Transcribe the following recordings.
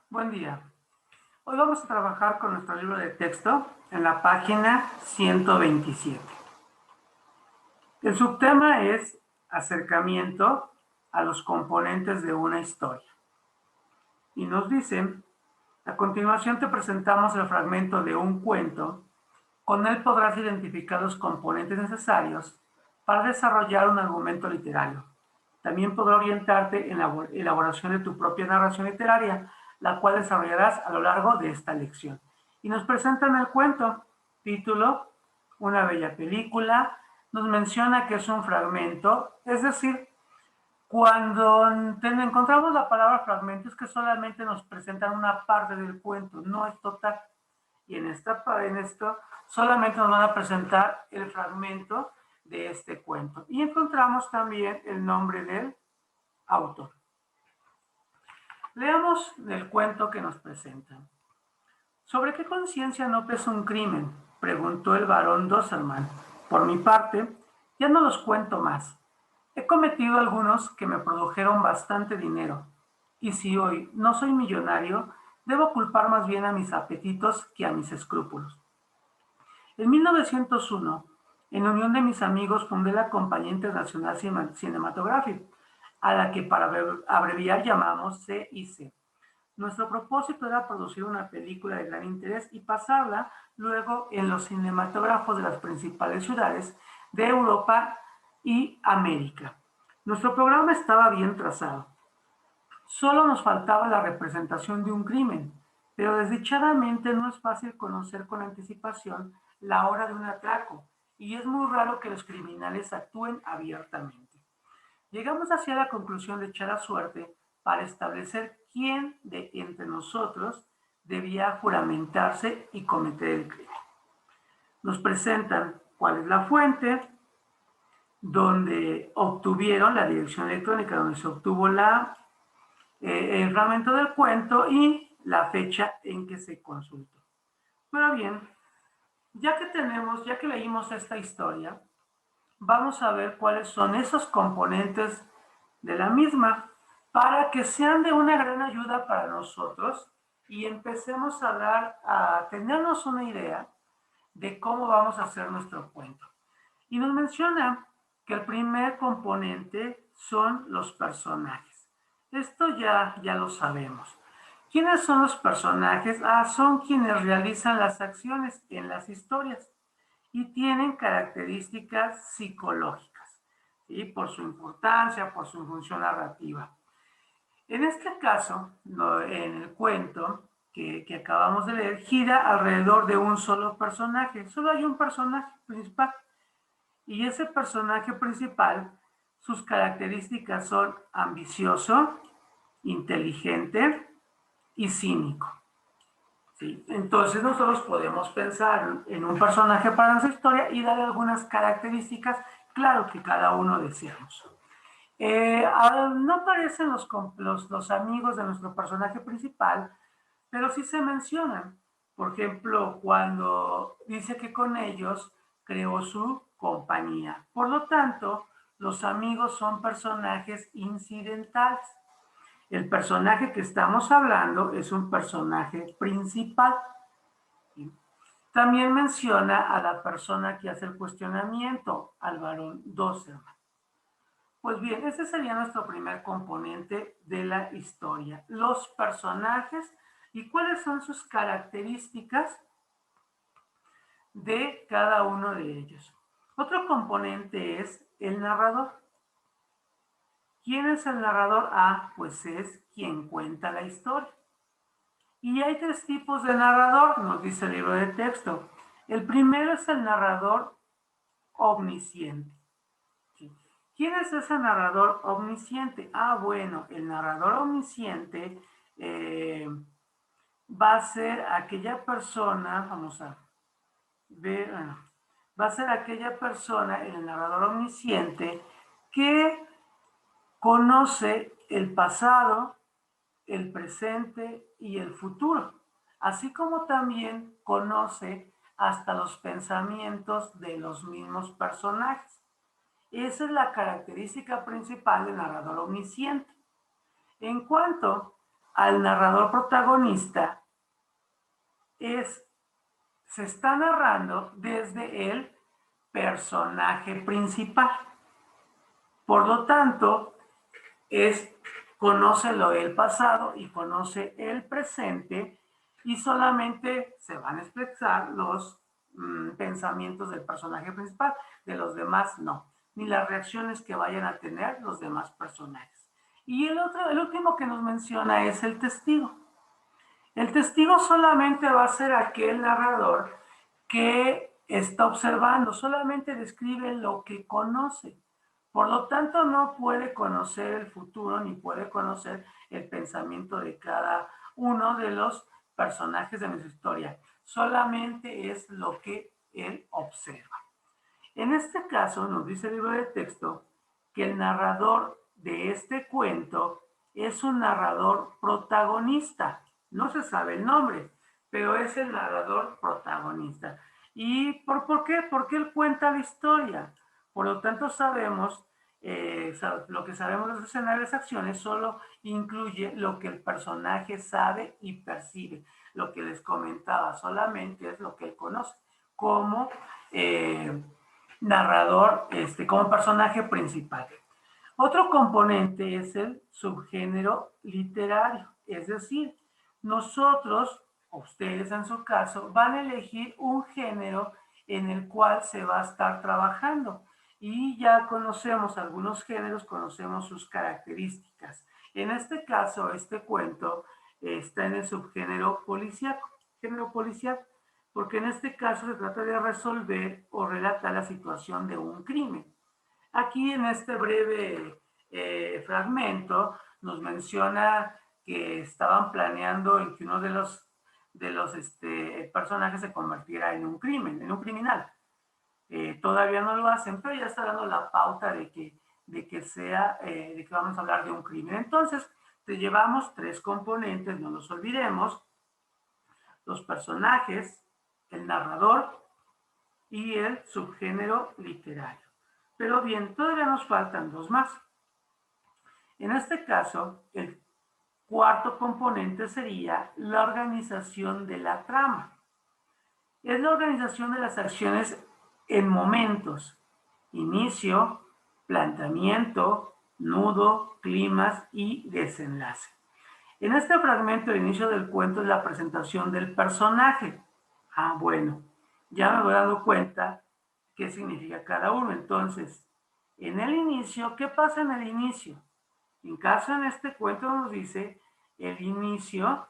Buen día. Hoy vamos a trabajar con nuestro libro de texto en la página 127. El subtema es acercamiento a los componentes de una historia. Y nos dice, a continuación te presentamos el fragmento de un cuento. Con él podrás identificar los componentes necesarios para desarrollar un argumento literario. También podrá orientarte en la elaboración de tu propia narración literaria, la cual desarrollarás a lo largo de esta lección. Y nos presentan el cuento, título, Una bella película, nos menciona que es un fragmento, es decir, cuando encontramos la palabra fragmento es que solamente nos presentan una parte del cuento, no es total. Y en esto solamente nos van a presentar el fragmento de este cuento. Y encontramos también el nombre del autor. Leamos el cuento que nos presentan. ¿Sobre qué conciencia no pesa un crimen?, preguntó el barón Dosselman. Por mi parte, ya no los cuento más. He cometido algunos que me produjeron bastante dinero, y si hoy no soy millonario, debo culpar más bien a mis apetitos que a mis escrúpulos. En 1901, en unión de mis amigos, fundé la Compañía Internacional Cinematográfica, a la que para abreviar llamamos CIC. Nuestro propósito era producir una película de gran interés y pasarla luego en los cinematógrafos de las principales ciudades de Europa y América. Nuestro programa estaba bien trazado. Solo nos faltaba la representación de un crimen, pero desdichadamente no es fácil conocer con anticipación la hora de un atraco, y es muy raro que los criminales actúen abiertamente. Llegamos así a la conclusión de echar a suerte para establecer quién de entre nosotros debía juramentarse y cometer el crimen. Nos presentan cuál es la fuente, donde obtuvieron la dirección electrónica, donde se obtuvo el fragmento del cuento y la fecha en que se consultó. Pero bien, ya que leímos esta historia, vamos a ver cuáles son esos componentes de la misma para que sean de una gran ayuda para nosotros y empecemos a tenernos una idea de cómo vamos a hacer nuestro cuento. Y nos menciona que el primer componente son los personajes. Esto ya lo sabemos. ¿Quiénes son los personajes? Son quienes realizan las acciones en las historias y tienen características psicológicas, ¿sí?, por su importancia, por su función narrativa. En este caso, en el cuento que acabamos de leer, gira alrededor de un solo personaje. Solo hay un personaje principal. Y ese personaje principal, sus características son ambicioso, inteligente y cínico. ¿Sí? Entonces nosotros podemos pensar en un personaje para nuestra historia y darle algunas características, claro que cada uno deseamos. No aparecen los amigos de nuestro personaje principal, pero sí se mencionan. Por ejemplo, cuando dice que con ellos creó su compañía. Por lo tanto, los amigos son personajes incidentales. El personaje que estamos hablando es un personaje principal. También menciona a la persona que hace el cuestionamiento, al varón Dosselman. Pues bien, ese sería nuestro primer componente de la historia, los personajes y cuáles son sus características de cada uno de ellos. Otro componente es el narrador. ¿Quién es el narrador? Pues es quien cuenta la historia. Y hay tres tipos de narrador, nos dice el libro de texto. El primero es el narrador omnisciente. ¿Quién es ese narrador omnisciente? Bueno, el narrador omnisciente va a ser aquella persona, vamos a ver, va a ser aquella persona, el narrador omnisciente, que conoce el pasado, el presente y el futuro, así como también conoce hasta los pensamientos de los mismos personajes. Esa es la característica principal del narrador omnisciente. En cuanto al narrador protagonista se está narrando desde el personaje principal. Por lo tanto, conoce el pasado y conoce el presente, y solamente se van a expresar los pensamientos del personaje principal, de los demás no, ni las reacciones que vayan a tener los demás personajes. Y el último que nos menciona es el testigo. El testigo solamente va a ser aquel narrador que está observando, solamente describe lo que conoce. Por lo tanto, no puede conocer el futuro ni puede conocer el pensamiento de cada uno de los personajes de nuestra historia. Solamente es lo que él observa. En este caso, nos dice el libro de texto que el narrador de este cuento es un narrador protagonista. No se sabe el nombre, pero es el narrador protagonista. ¿Y por qué? Porque él cuenta la historia. Por lo tanto, sabemos, lo que sabemos de los escenarios de acciones solo incluye lo que el personaje sabe y percibe. Lo que les comentaba solamente es lo que él conoce como narrador, como personaje principal. Otro componente es el subgénero literario, es decir, nosotros, ustedes en su caso, van a elegir un género en el cual se va a estar trabajando, y ya conocemos algunos géneros, conocemos sus características. En este caso, este cuento está en el subgénero policíaco, género policíaco, porque en este caso se trata de resolver o relatar la situación de un crimen. Aquí en este breve fragmento nos menciona que estaban planeando en que uno de los personajes se convirtiera en un criminal. Todavía no lo hacen, pero ya está dando la pauta de que vamos a hablar de un crimen. Entonces, te llevamos 3 componentes, no los olvidemos: los personajes, el narrador y el subgénero literario. Pero bien, todavía nos faltan 2 más. En este caso, el cuarto componente sería la organización de la trama. Es la organización de las acciones en momentos: inicio, planteamiento, nudo, clímax y desenlace. En este fragmento, el inicio del cuento es la presentación del personaje. Bueno, ya me voy dando cuenta qué significa cada uno. Entonces, en el inicio, ¿qué pasa en el inicio? En caso, en este cuento nos dice, el inicio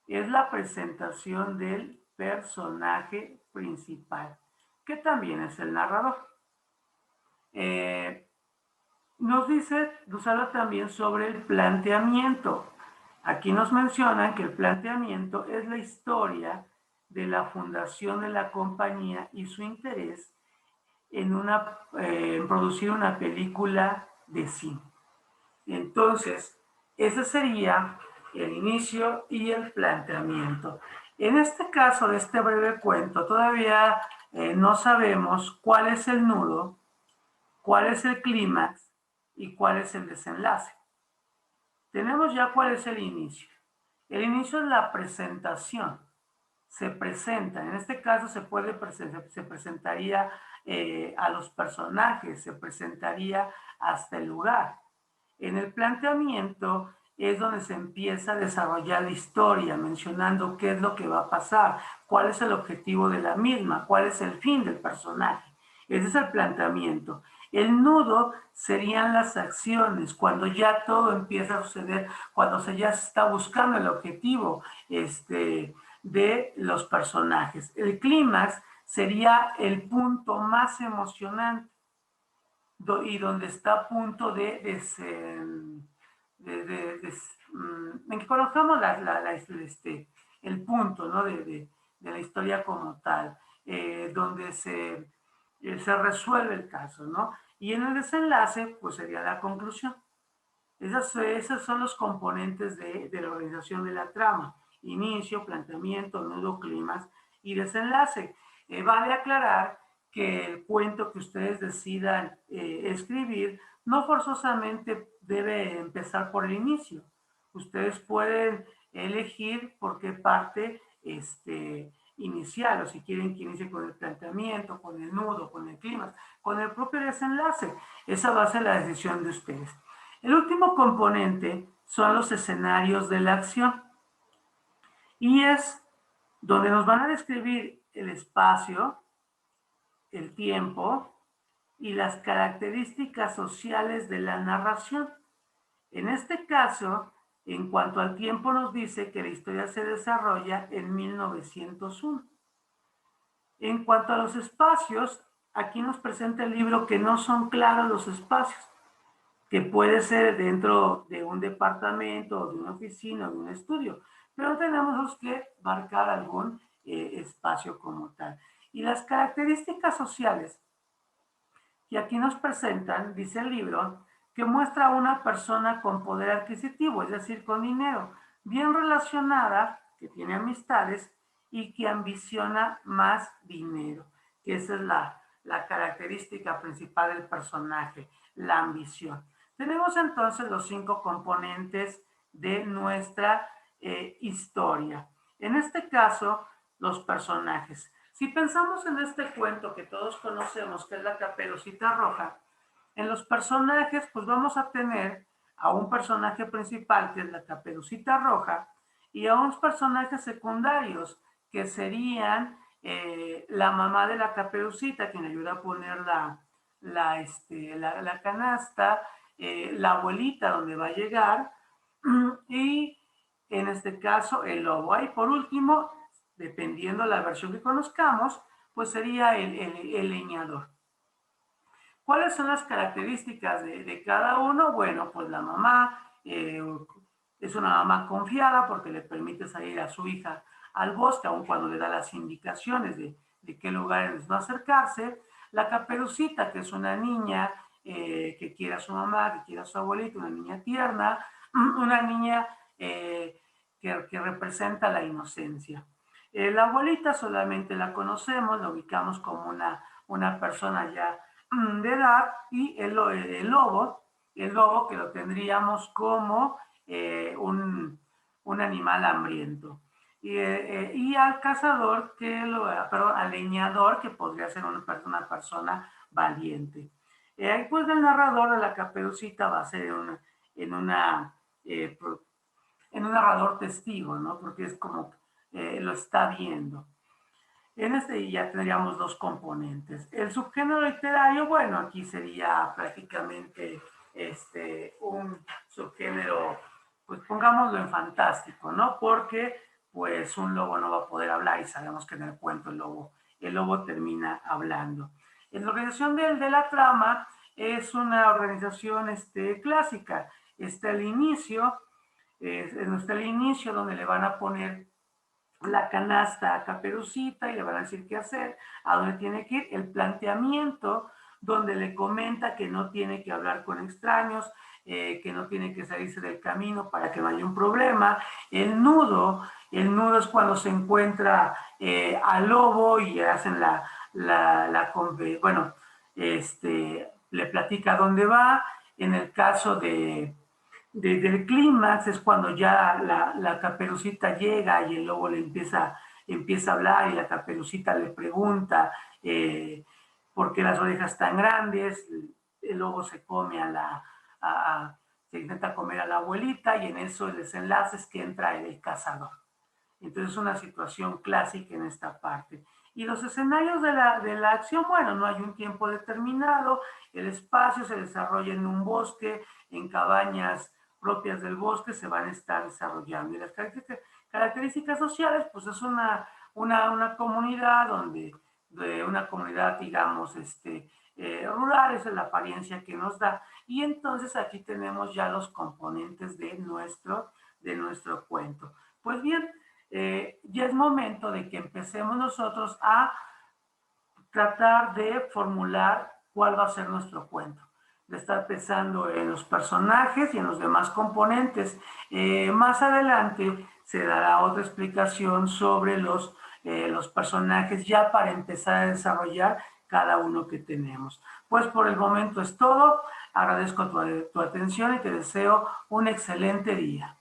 es la presentación del personaje principal, que también es el narrador. Nos habla también sobre el planteamiento. Aquí nos mencionan que el planteamiento es la historia de la fundación de la compañía y su interés en producir una película de cine. Entonces, ese sería el inicio y el planteamiento. En este caso de este breve cuento, todavía no sabemos cuál es el nudo, cuál es el clímax y cuál es el desenlace. Tenemos ya cuál es el inicio. El inicio es la presentación. Se presenta, en este caso se presentaría a los personajes, se presentaría hasta el lugar. En el planteamiento es donde se empieza a desarrollar la historia, mencionando qué es lo que va a pasar, cuál es el objetivo de la misma, cuál es el fin del personaje. Ese es el planteamiento. El nudo serían las acciones, cuando ya todo empieza a suceder, cuando ya se está buscando el objetivo de los personajes. El clímax sería el punto más emocionante y donde está a punto en que colocamos el punto, ¿no? de la historia como tal, donde se resuelve el caso, ¿no? Y en el desenlace, pues sería la conclusión. Esos son los componentes de la organización de la trama: inicio, planteamiento, nudo, clímax y desenlace. Vale aclarar que el cuento que ustedes decidan escribir no forzosamente debe empezar por el inicio. Ustedes pueden elegir por qué parte inicial, o si quieren que inicie con el planteamiento, con el nudo, con el clímax, con el propio desenlace. Esa va a ser la decisión de ustedes. El último componente son los escenarios de la acción. Y es donde nos van a describir el espacio, el tiempo y las características sociales de la narración. En este caso, en cuanto al tiempo, nos dice que la historia se desarrolla en 1901. En cuanto a los espacios, aquí nos presenta el libro que no son claros los espacios, que puede ser dentro de un departamento, de una oficina, de un estudio, pero tenemos que marcar algún espacio como tal. Y las características sociales que aquí nos presentan, dice el libro, que muestra a una persona con poder adquisitivo, es decir, con dinero, bien relacionada, que tiene amistades y que ambiciona más dinero, que esa es la característica principal del personaje, la ambición. Tenemos entonces los 5 componentes de nuestra historia. En este caso, los personajes. Si pensamos en este cuento que todos conocemos, que es la Caperucita Roja, en los personajes, pues vamos a tener a un personaje principal, que es la Caperucita Roja, y a unos personajes secundarios, que serían la mamá de la Caperucita, quien ayuda a poner la canasta, la abuelita donde va a llegar, y en este caso el lobo. Y por último, dependiendo la versión que conozcamos, pues sería el leñador. ¿Cuáles son las características de cada uno? Bueno, pues la mamá es una mamá confiada porque le permite salir a su hija al bosque, aun cuando le da las indicaciones de qué lugares no acercarse. La Caperucita, que es una niña que quiere a su mamá, que quiere a su abuelita, una niña tierna, una niña que representa la inocencia. La abuelita solamente la conocemos, la ubicamos como una persona ya de edad, y el lobo que lo tendríamos como un animal hambriento. Y al cazador, perdón, al leñador, que podría ser una persona valiente. Pues el narrador de la Caperucita va a ser en un narrador testigo, ¿no? Porque es como lo está viendo. En este ya tendríamos 2 componentes. El subgénero literario, bueno, aquí sería prácticamente un subgénero, pues pongámoslo en fantástico, ¿no? Porque pues un lobo no va a poder hablar y sabemos que en el cuento el lobo termina hablando. En la organización de la trama es una organización clásica. Está el inicio, donde le van a poner la canasta a Caperucita y le van a decir qué hacer, a dónde tiene que ir, el planteamiento donde le comenta que no tiene que hablar con extraños, que no tiene que salirse del camino para que no haya un problema. El nudo es cuando se encuentra al lobo y hacen bueno, le platica dónde va. En el caso del clímax es cuando ya la Caperucita llega y el lobo le empieza a hablar, y la Caperucita le pregunta por qué las orejas tan grandes. El lobo se come se intenta comer a la abuelita, y en eso el desenlace es que entra el cazador. Entonces es una situación clásica en esta parte. Y los escenarios de la acción, bueno, no hay un tiempo determinado, el espacio se desarrolla en un bosque, en cabañas propias del bosque se van a estar desarrollando. Y las características sociales, pues es una comunidad una comunidad, digamos, rural, esa es la apariencia que nos da. Y entonces aquí tenemos ya los componentes de nuestro cuento. Pues bien, ya es momento de que empecemos nosotros a tratar de formular cuál va a ser nuestro cuento, de estar pensando en los personajes y en los demás componentes. Más adelante se dará otra explicación sobre los personajes, ya para empezar a desarrollar cada uno que tenemos. Pues por el momento es todo. Agradezco tu atención y te deseo un excelente día.